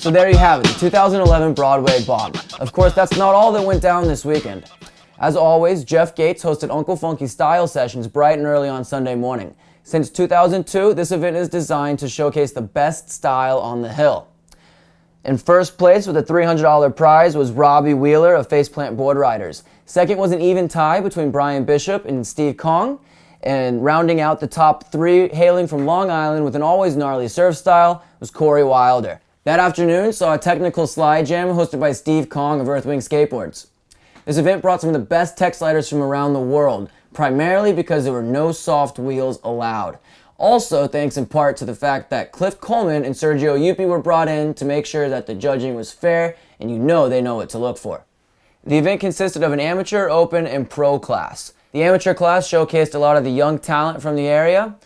So there you have it, the 2011 Broadway Bomb. Of course, that's not all that went down this weekend. As always, Jeff Gates hosted Uncle Funky Style Sessions bright and early on Sunday morning. Since 2002, this event is designed to showcase the best style on the Hill. In first place with a $300 prize was Robbie Wheeler of Faceplant Board Riders. Second was an even tie between Brian Bishop and Steve Kong. And rounding out the top three, hailing from Long Island with an always gnarly surf style, was Corey Wilder. That afternoon saw a technical slide jam hosted by Steve Kong of Earthwing Skateboards. This event brought some of the best tech sliders from around the world, primarily because there were no soft wheels allowed. Also, thanks in part to the fact that Cliff Coleman and Sergio Yupi were brought in to make sure that the judging was fair, and you know they know what to look for. The event consisted of an amateur, open, and pro class. The amateur class showcased a lot of the young talent from the area.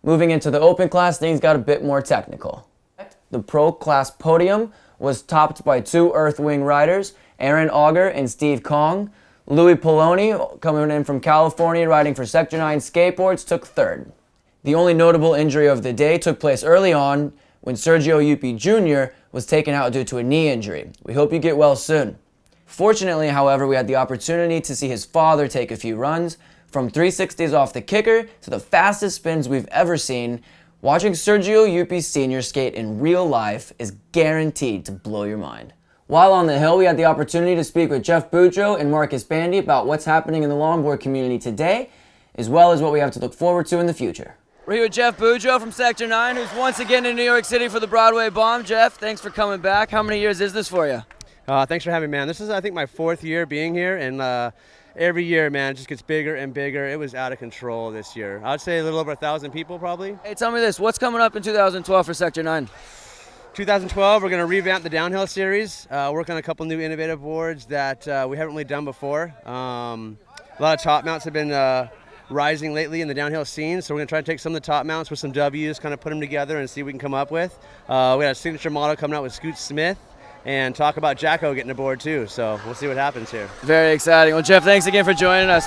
Moving into the open class, things got a bit more technical. The pro class podium was topped by two Earthwing riders, Aaron Auger and Steve Kong. Louis Poloni, coming in from California, riding for Sector 9 Skateboards, took third. The only notable injury of the day took place early on when Sergio Yupi Jr. was taken out due to a knee injury. We hope you get well soon. Fortunately, however, we had the opportunity to see his father take a few runs, from 360s off the kicker to the fastest spins we've ever seen. Watching Sergio Yupi Sr. skate in real life is guaranteed to blow your mind. While on the Hill, we had the opportunity to speak with Jeff Boudreau and Marcus Bandy about what's happening in the longboard community today, as well as what we have to look forward to in the future. We're here with Jeff Boudreau from Sector 9, who's once again in New York City for the Broadway Bomb. Jeff, thanks for coming back. How many years is this for you? Thanks for having me, man. This is, I think, my 4th year being here, and every year, man, it just gets bigger and bigger. It was out of control this year. I'd say a little over 1,000 people, probably. Hey, tell me this. What's coming up in 2012 for Sector 9? 2012, we're going to revamp the downhill series, work on a couple new innovative boards that we haven't really done before. A lot of top mounts have been rising lately in the downhill scene, so we're going to try to take some of the top mounts with some W's, kind of put them together and see what we can come up with. We got a signature model coming out with Scoot Smith, and talk about Jacko getting aboard too, so we'll see what happens here. Very exciting. Well, Jeff, thanks again for joining us.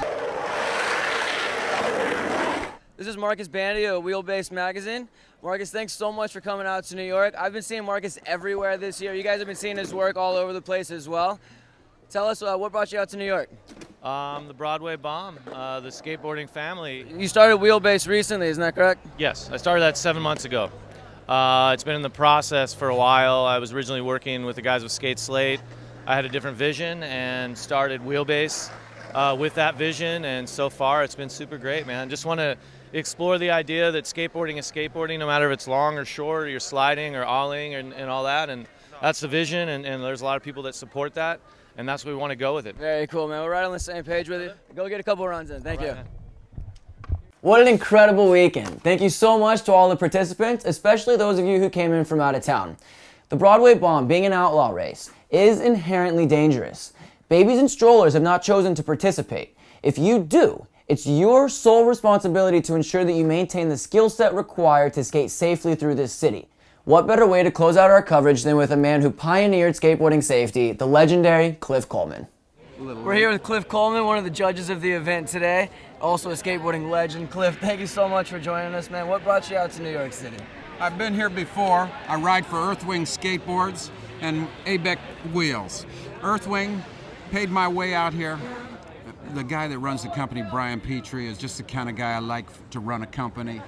This is Marcus Bandy of Wheelbase magazine. Marcus, thanks so much for coming out to New York. I've been seeing Marcus everywhere this year. You guys have been seeing his work all over the place as well. Tell us what brought you out to New York? The Broadway Bomb, the skateboarding family. You started Wheelbase recently, isn't that correct? Yes, I started that 7 months ago. It's been in the process for a while. I was originally working with the guys with Skate Slate. I had a different vision and started Wheelbase with that vision, and so far it's been super great, man. Just want to explore the idea that skateboarding is skateboarding, no matter if it's long or short, or you're sliding or olling and all that, and that's the vision, and there's a lot of people that support that, and that's where we want to go with it. Very cool, man. We're right on the same page with you. Go get a couple runs in. Thank you. What an incredible weekend. Thank you so much to all the participants, especially those of you who came in from out of town. The Broadway Bomb, being an outlaw race, is inherently dangerous. Babies and strollers have not chosen to participate. If you do, it's your sole responsibility to ensure that you maintain the skill set required to skate safely through this city. What better way to close out our coverage than with a man who pioneered skateboarding safety, the legendary Cliff Coleman. We're here with Cliff Coleman, one of the judges of the event today, also a skateboarding legend. Cliff, thank you so much for joining us, man. What brought you out to New York City? I've been here before. I ride for Earthwing Skateboards and ABEC Wheels. Earthwing paid my way out here. The guy that runs the company, Brian Petrie, is just the kind of guy I like to run a company.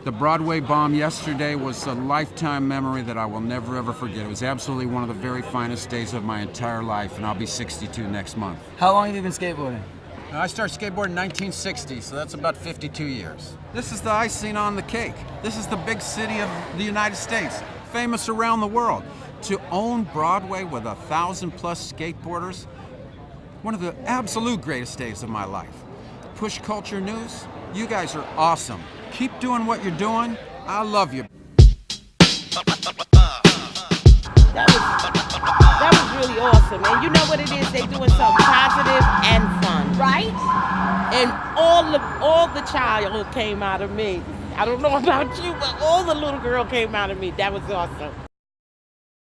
The Broadway Bomb yesterday was a lifetime memory that I will never ever forget. It was absolutely one of the very finest days of my entire life, and I'll be 62 next month. How long have you been skateboarding? I started skateboarding in 1960, so that's about 52 years. This is the icing on the cake. This is the big city of the United States, famous around the world. To own Broadway with 1,000+ skateboarders, one of the absolute greatest days of my life. Push Culture News, you guys are awesome. Keep doing what you're doing. I love you. That was really awesome. And you know what it is? They doing something positive and fun. Right? And all the child came out of me. I don't know about you, but all the little girl came out of me. That was awesome.